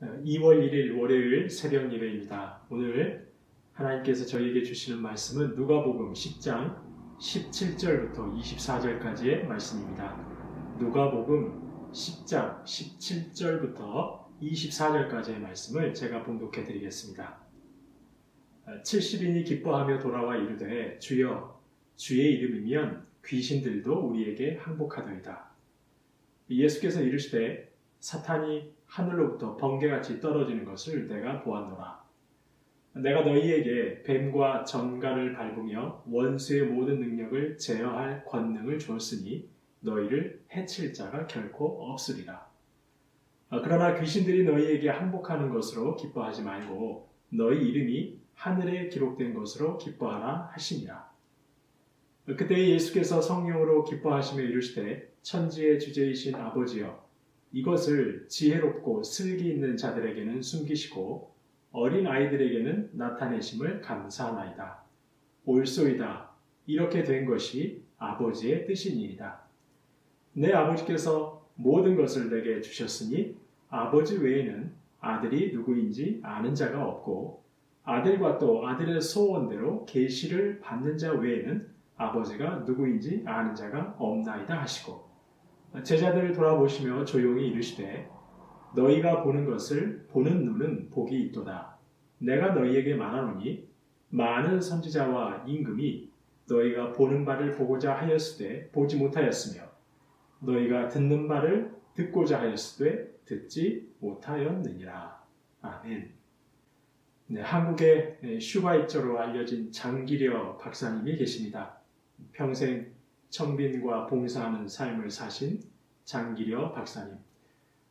2월 1일 월요일 새벽 예배입니다. 오늘 하나님께서 저희에게 주시는 말씀은 누가복음 10장 17절부터 24절까지의 말씀입니다. 누가복음 10장 17절부터 24절까지의 말씀을 제가 봉독해 드리겠습니다. 70인이 기뻐하며 돌아와 이르되 주여 주의 이름이면 귀신들도 우리에게 항복하더이다. 예수께서 이르시되 사탄이 하늘로부터 번개같이 떨어지는 것을 내가 보았노라. 내가 너희에게 뱀과 전갈을 밟으며 원수의 모든 능력을 제어할 권능을 주었으니 너희를 해칠 자가 결코 없으리라. 그러나 귀신들이 너희에게 항복하는 것으로 기뻐하지 말고 너희 이름이 하늘에 기록된 것으로 기뻐하라 하시니라. 그때 예수께서 성령으로 기뻐하시며 이르시되 천지의 주제이신 아버지여 이것을 지혜롭고 슬기 있는 자들에게는 숨기시고 어린 아이들에게는 나타내심을 감사하나이다. 옳소이다. 이렇게 된 것이 아버지의 뜻이니이다. 내 아버지께서 모든 것을 내게 주셨으니 아버지 외에는 아들이 누구인지 아는 자가 없고 아들과 또 아들의 소원대로 계시를 받는 자 외에는 아버지가 누구인지 아는 자가 없나이다 하시고 제자들을 돌아보시며 조용히 이르시되 너희가 보는 것을 보는 눈은 복이 있도다. 내가 너희에게 말하노니 많은 선지자와 임금이 너희가 보는 바를 보고자 하였으되 보지 못하였으며 너희가 듣는 바를 듣고자 하였으되 듣지 못하였느니라. 아멘. 한국의 슈바이처로 알려진 장기려 박사님이 계십니다. 평생 청빈과 봉사하는 삶을 사신 장기려 박사님.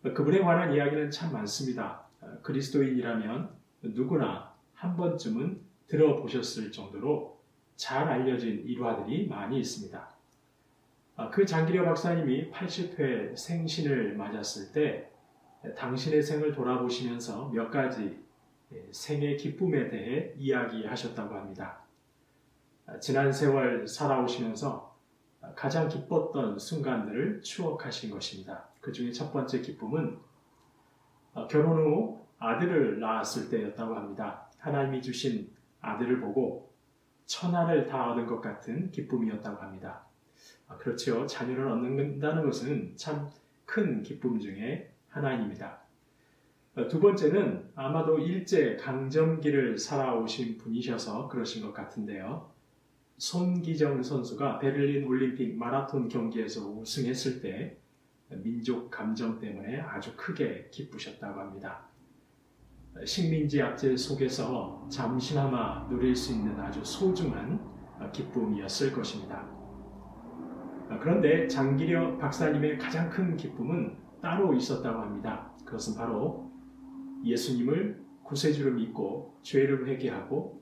그분에 관한 이야기는 참 많습니다. 그리스도인이라면 누구나 한 번쯤은 들어보셨을 정도로 잘 알려진 일화들이 많이 있습니다. 그 장기려 박사님이 80회 생신을 맞았을 때 당신의 생을 돌아보시면서 몇 가지 생의 기쁨에 대해 이야기하셨다고 합니다. 지난 세월 살아오시면서 가장 기뻤던 순간들을 추억하신 것입니다. 그 중에 첫 번째 기쁨은 결혼 후 아들을 낳았을 때였다고 합니다. 하나님이 주신 아들을 보고 천하를 다 얻은 것 같은 기쁨이었다고 합니다. 그렇죠. 자녀를 얻는다는 것은 참 큰 기쁨 중에 하나입니다. 두 번째는 아마도 일제 강점기를 살아오신 분이셔서 그러신 것 같은데요. 손기정 선수가 베를린 올림픽 마라톤 경기에서 우승했을 때 민족 감정 때문에 아주 크게 기쁘셨다고 합니다. 식민지 압제 속에서 잠시나마 누릴 수 있는 아주 소중한 기쁨이었을 것입니다. 그런데 장기려 박사님의 가장 큰 기쁨은 따로 있었다고 합니다. 그것은 바로 예수님을 구세주로 믿고 죄를 회개하고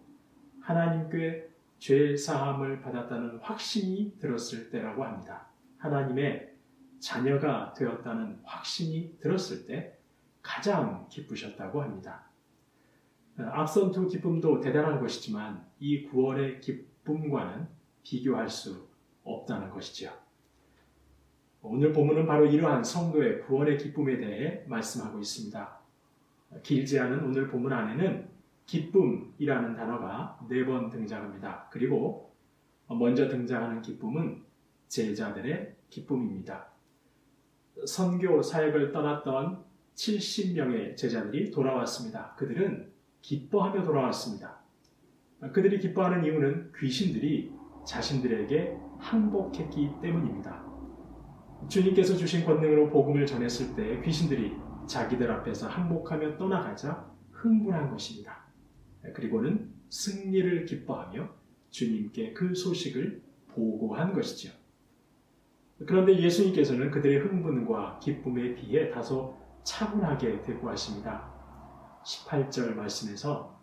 하나님께 죄 사함을 받았다는 확신이 들었을 때라고 합니다. 하나님의 자녀가 되었다는 확신이 들었을 때 가장 기쁘셨다고 합니다. 앞선 두 기쁨도 대단한 것이지만 이 구원의 기쁨과는 비교할 수 없다는 것이죠. 오늘 본문은 바로 이러한 성도의 구원의 기쁨에 대해 말씀하고 있습니다. 길지 않은 오늘 본문 안에는 기쁨이라는 단어가 4번 등장합니다. 그리고 먼저 등장하는 기쁨은 제자들의 기쁨입니다. 선교 사역을 떠났던 70명의 제자들이 돌아왔습니다. 그들은 기뻐하며 돌아왔습니다. 그들이 기뻐하는 이유는 귀신들이 자신들에게 항복했기 때문입니다. 주님께서 주신 권능으로 복음을 전했을 때 귀신들이 자기들 앞에서 항복하며 떠나가자 흥분한 것입니다. 그리고는 승리를 기뻐하며 주님께 그 소식을 보고한 것이죠. 그런데 예수님께서는 그들의 흥분과 기쁨에 비해 다소 차분하게 대꾸하십니다. 18절 말씀에서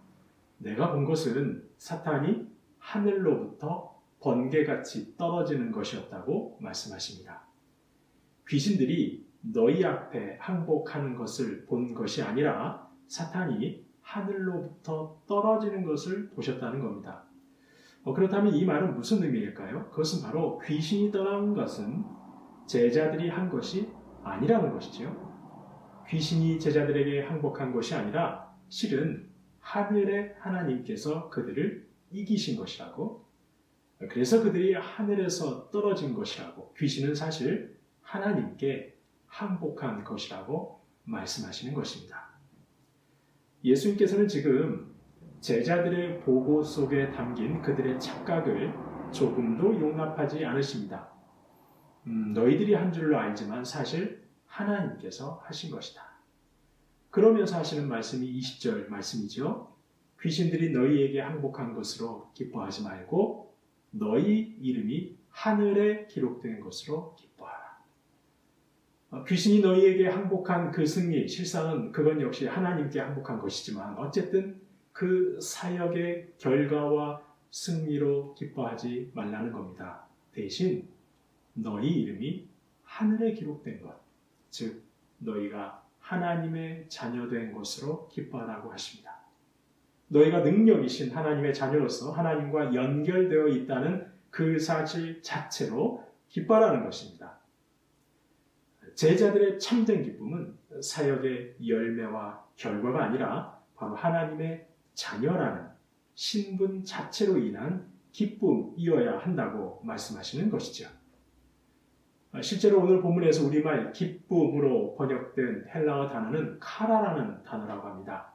내가 본 것은 사탄이 하늘로부터 번개같이 떨어지는 것이었다고 말씀하십니다. 귀신들이 너희 앞에 항복하는 것을 본 것이 아니라 사탄이 하늘로부터 떨어지는 것을 보셨다는 겁니다. 그렇다면 이 말은 무슨 의미일까요? 그것은 바로 귀신이 떠난 것은 제자들이 한 것이 아니라는 것이죠. 귀신이 제자들에게 항복한 것이 아니라 실은 하늘의 하나님께서 그들을 이기신 것이라고, 그래서 그들이 하늘에서 떨어진 것이라고, 귀신은 사실 하나님께 항복한 것이라고 말씀하시는 것입니다. 예수님께서는 지금 제자들의 보고 속에 담긴 그들의 착각을 조금도 용납하지 않으십니다. 너희들이 한 줄로 알지만 사실 하나님께서 하신 것이다. 그러면서 하시는 말씀이 20절 말씀이죠. 귀신들이 너희에게 항복한 것으로 기뻐하지 말고 너희 이름이 하늘에 기록된 것으로 기뻐하라. 귀신이 너희에게 항복한 그 승리, 실상은 그건 역시 하나님께 항복한 것이지만 어쨌든 그 사역의 결과와 승리로 기뻐하지 말라는 겁니다. 대신 너희 이름이 하늘에 기록된 것, 즉 너희가 하나님의 자녀된 것으로 기뻐하라고 하십니다. 너희가 능력이신 하나님의 자녀로서 하나님과 연결되어 있다는 그 사실 자체로 기뻐하라는 것입니다. 제자들의 참된 기쁨은 사역의 열매와 결과가 아니라 바로 하나님의 자녀라는 신분 자체로 인한 기쁨이어야 한다고 말씀하시는 것이죠. 실제로 오늘 본문에서 우리말 기쁨으로 번역된 헬라어 단어는 카라라는 단어라고 합니다.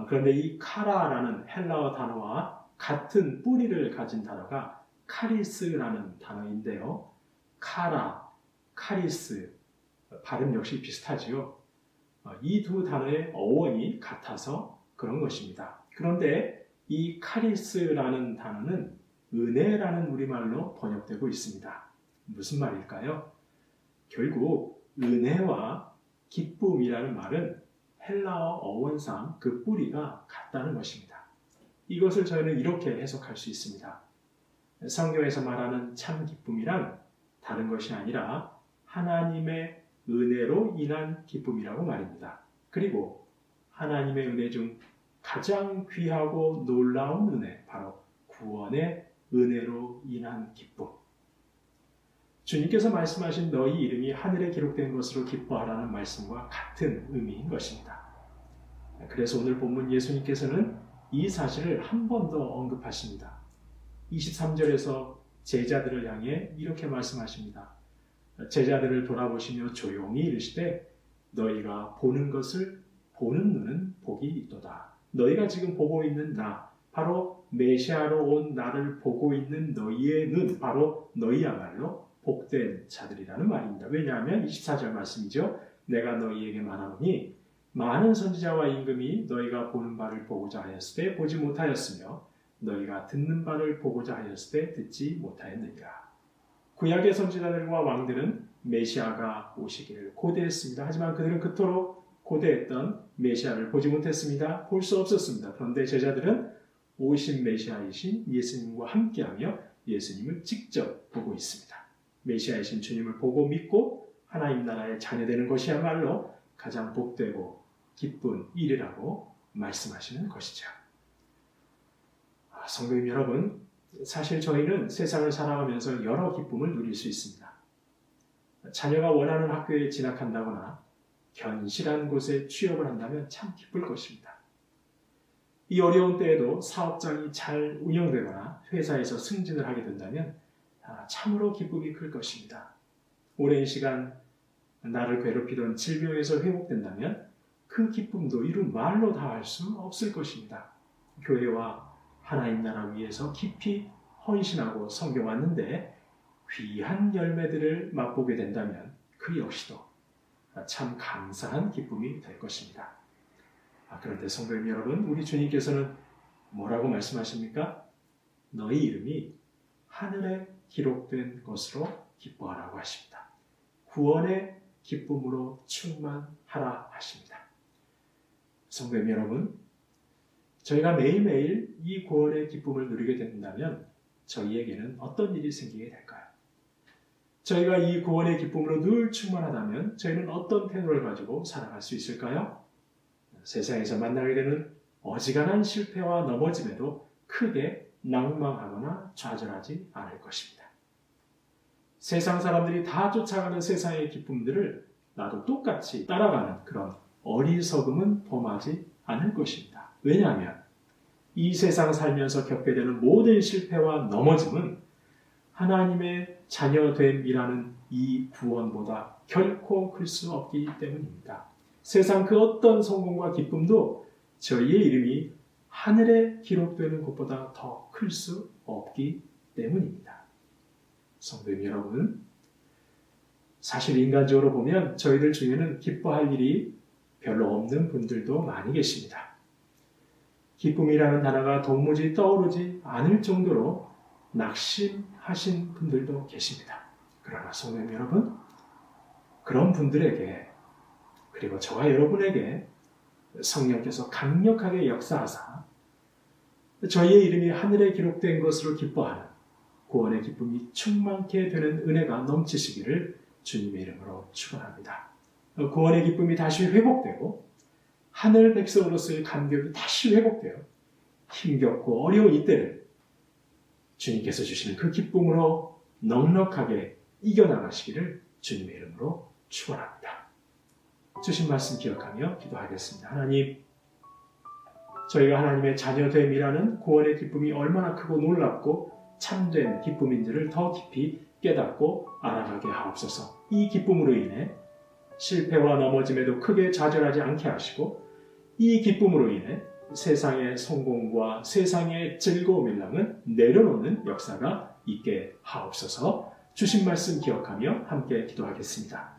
그런데 이 카라라는 헬라어 단어와 같은 뿌리를 가진 단어가 카리스라는 단어인데요. 카라, 카리스, 발음 역시 비슷하지요. 이 두 단어의 어원이 같아서 그런 것입니다. 그런데 이 카리스라는 단어는 은혜라는 우리말로 번역되고 있습니다. 무슨 말일까요? 결국 은혜와 기쁨이라는 말은 헬라어 어원상 그 뿌리가 같다는 것입니다. 이것을 저희는 이렇게 해석할 수 있습니다. 성경에서 말하는 참 기쁨이란 다른 것이 아니라 하나님의 은혜로 인한 기쁨이라고 말입니다. 그리고 하나님의 은혜 중 가장 귀하고 놀라운 은혜, 바로 구원의 은혜로 인한 기쁨. 주님께서 말씀하신 너희 이름이 하늘에 기록된 것으로 기뻐하라는 말씀과 같은 의미인 것입니다. 그래서 오늘 본문 예수님께서는 이 사실을 한 번 더 언급하십니다. 23절에서 제자들을 향해 이렇게 말씀하십니다. 제자들을 돌아보시며 조용히 이르시되 너희가 보는 것을 보는 눈은 복이 있도다. 너희가 지금 보고 있는 나, 바로 메시아로 온 나를 보고 있는 너희의 눈, 바로 너희야말로 복된 자들이라는 말입니다. 왜냐하면 24절 말씀이죠. 내가 너희에게 말하노니 많은 선지자와 임금이 너희가 보는 바를 보고자 하였을 때 보지 못하였으며 너희가 듣는 바를 보고자 하였을 때 듣지 못하였느니라. 구약의 선지자들과 왕들은 메시아가 오시기를 고대했습니다. 하지만 그들은 그토록 고대했던 메시아를 보지 못했습니다. 볼 수 없었습니다. 그런데 제자들은 오신 메시아이신 예수님과 함께하며 예수님을 직접 보고 있습니다. 메시아이신 주님을 보고 믿고 하나님 나라의 자녀되는 것이야말로 가장 복되고 기쁜 일이라고 말씀하시는 것이죠. 성도님 여러분, 사실 저희는 세상을 살아가면서 여러 기쁨을 누릴 수 있습니다. 자녀가 원하는 학교에 진학한다거나 견실한 곳에 취업을 한다면 참 기쁠 것입니다. 이 어려운 때에도 사업장이 잘 운영되거나 회사에서 승진을 하게 된다면 참으로 기쁨이 클 것입니다. 오랜 시간 나를 괴롭히던 질병에서 회복된다면 그 기쁨도 이루 말로 다 할 수 없을 것입니다. 교회와 하나님 나라 위해서 깊이 헌신하고 섬겨왔는데 귀한 열매들을 맛보게 된다면 그 역시도 참 감사한 기쁨이 될 것입니다. 그런데 성도님 여러분, 우리 주님께서는 뭐라고 말씀하십니까? 너희 이름이 하늘에 기록된 것으로 기뻐하라고 하십니다. 구원의 기쁨으로 충만하라 하십니다. 성도님 여러분, 저희가 매일매일 이 구원의 기쁨을 누리게 된다면 저희에게는 어떤 일이 생기게 될까요? 저희가 이 구원의 기쁨으로 늘 충만하다면 저희는 어떤 태도를 가지고 살아갈 수 있을까요? 세상에서 만나게 되는 어지간한 실패와 넘어짐에도 크게 낭망하거나 좌절하지 않을 것입니다. 세상 사람들이 다 쫓아가는 세상의 기쁨들을 나도 똑같이 따라가는 그런 어리석음은 범하지 않을 것입니다. 왜냐하면 이 세상 살면서 겪게 되는 모든 실패와 넘어짐은 하나님의 자녀됨이라는 이 구원보다 결코 클 수 없기 때문입니다. 세상 그 어떤 성공과 기쁨도 저희의 이름이 하늘에 기록되는 것보다 더 클 수 없기 때문입니다. 성도님 여러분, 사실 인간적으로 보면 저희들 중에는 기뻐할 일이 별로 없는 분들도 많이 계십니다. 기쁨이라는 단어가 도무지 떠오르지 않을 정도로 낙심하신 분들도 계십니다. 그러나 성도님 여러분, 그런 분들에게 그리고 저와 여러분에게 성령께서 강력하게 역사하사 저희의 이름이 하늘에 기록된 것으로 기뻐하는 구원의 기쁨이 충만케 되는 은혜가 넘치시기를 주님의 이름으로 축원합니다. 구원의 기쁨이 다시 회복되고 하늘 백성으로서의 감격이 다시 회복되어 힘겹고 어려운 이때를 주님께서 주시는 그 기쁨으로 넉넉하게 이겨나가시기를 주님의 이름으로 축원합니다. 주신 말씀 기억하며 기도하겠습니다. 하나님, 저희가 하나님의 자녀됨이라는 구원의 기쁨이 얼마나 크고 놀랍고 참된 기쁨인지를 더 깊이 깨닫고 알아가게 하옵소서. 이 기쁨으로 인해 실패와 넘어짐에도 크게 좌절하지 않게 하시고 이 기쁨으로 인해 세상의 성공과 세상의 즐거움이랑은 내려놓는 역사가 있게 하옵소서. 주신 말씀 기억하며 함께 기도하겠습니다.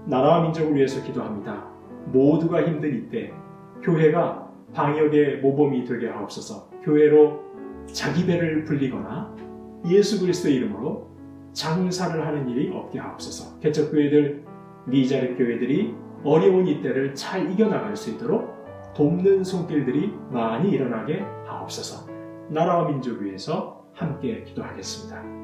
나라와 민족을 위해서 기도합니다. 모두가 힘든 이때 교회가 방역의 모범이 되게 하옵소서. 교회로 자기 배를 불리거나 예수 그리스도의 이름으로 장사를 하는 일이 없게 하옵소서. 개척교회들, 미자립 교회들이 어려운 이때를 잘 이겨나갈 수 있도록 돕는 손길들이 많이 일어나게 하옵소서. 나라와 민족 위해서 함께 기도하겠습니다.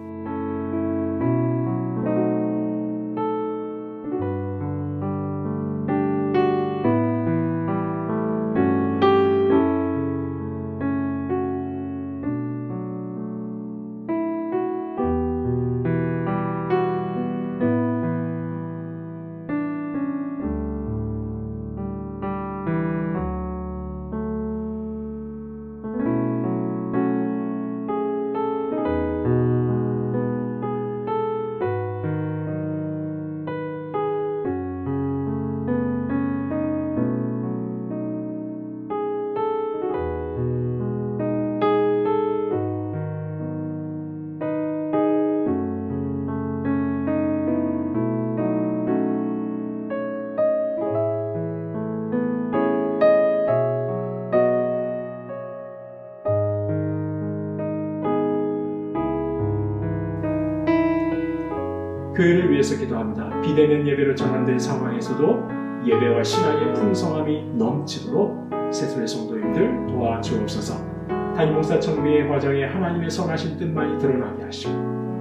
교회를 위해서 기도합니다. 비대면 예배로 전환된 상황에서도 예배와 신앙의 풍성함이 넘치도록 새순회 성도님들 도와주옵소서. 담임목사 청비의 과정에 하나님의 선하신 뜻만이 드러나게 하시고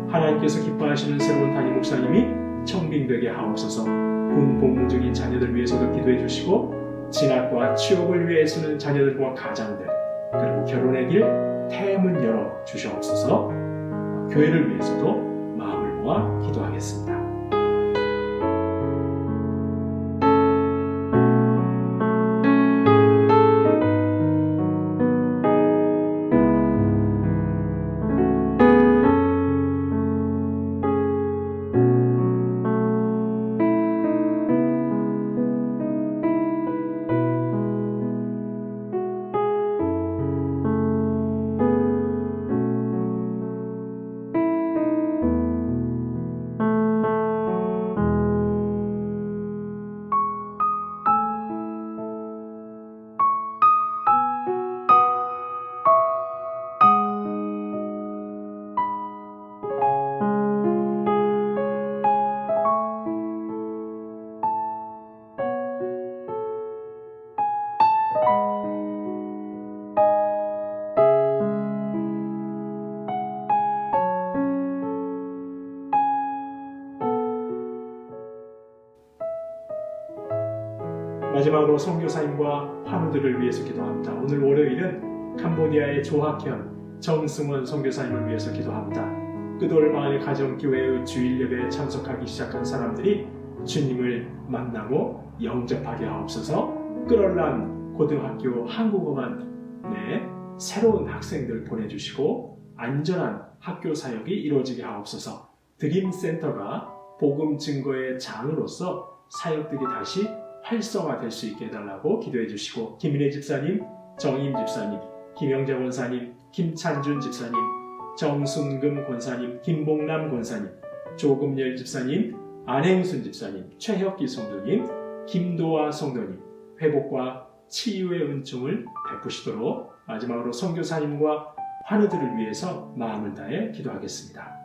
하나님께서 기뻐하시는 새로운 담임목사님이 청빙되게 하옵소서. 군 복무 중인 자녀들 위해서도 기도해 주시고 진학과 취업을 위해 애쓰는 자녀들과 가장들 그리고 결혼의 길 태문 열어 주시옵소서. 교회를 위해서도 마음을 모아 기도하겠습니다. 마지막으로 선교사님과 환우들을 위해서 기도합니다. 오늘 월요일은 캄보디아의 조학현, 정승원 선교사님을 위해서 기도합니다. 끄돌 마을 가정교회의 주일 예배에 참석하기 시작한 사람들이 주님을 만나고 영접하게 하옵소서. 끌얼란 고등학교 한국어반에 새로운 학생들 보내주시고 안전한 학교 사역이 이루어지게 하옵소서. 드림센터가 복음 증거의 장으로서 사역들이 다시 활성화될 수 있게 해달라고 기도해 주시고, 김인혜 집사님, 정임 집사님, 김영재 권사님, 김찬준 집사님, 정순금 권사님, 김봉남 권사님, 조금열 집사님, 안행순 집사님, 최혁기 성도님, 김도아 성도님, 회복과 치유의 은총을 베푸시도록 마지막으로 선교사님과 환우들을 위해서 마음을 다해 기도하겠습니다.